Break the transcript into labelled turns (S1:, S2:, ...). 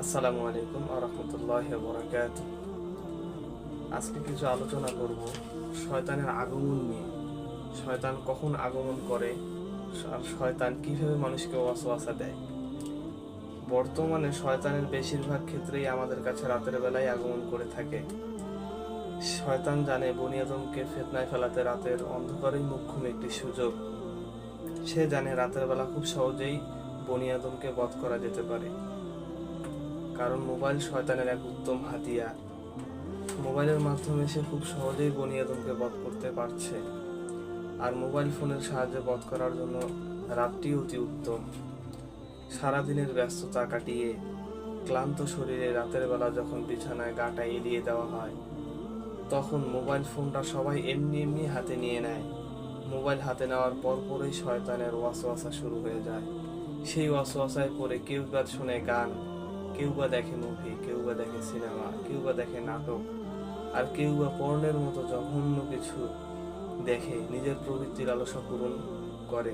S1: আসসালামু আলাইকুম ওয়া রাহমাতুল্লাহি ওয়া বারাকাতুহু। আজকে কিছু আলোচনা করব শয়তানের আগমন নিয়ে। শয়তান কখন আগমন করে আর শয়তান কিভাবে মানুষকে ওয়াসওয়াসা দেয়। বর্তমানে শয়তানের বেশিরভাগ ক্ষেত্রেই আমাদের কাছে রাতের বেলায় আগমন করে থাকে। শয়তান জানে বনি আদমকে ফিতনায় ফেলাতে রাতের অন্ধকারই মোক্ষম একটি সুযোগ। সে জানে রাতের বেলা খুব সহজেই বনি আদমকে বধ করা যেতে পারে, কারণ মোবাইল শয়তানের এক উত্তম হাতিয়ার। মোবাইলের মাধ্যমে সে খুব সহজেই বনি আদমকে বধ করতে পারছে। আর মোবাইল ফোনের সাহায্যে বধ করার জন্য রাতটি অতি উত্তম। সারাদিনের ব্যস্ততা কাটিয়ে ক্লান্ত শরীরে রাতের বেলা যখন বিছানায় গাটা এলিয়ে দেওয়া হয়, তখন মোবাইল ফোনটা সবাই এমনি এমনি হাতে নিয়ে নেয়। মোবাইল হাতে নেওয়ার পরপরই শয়তানের ওয়াসওয়াসা শুরু হয়ে যায়। সেই ওয়াসওয়াসায় পড়ে কেউ বা শুনে গান, কেউ বা দেখে মুভি, কেউ বা দেখে সিনেমা, কেউ বা দেখে নাটক, আর কেউ বা পর্নের মতো জঘন্য কিছু দেখে নিজের প্রবৃত্তির লালসা পূরণ করে।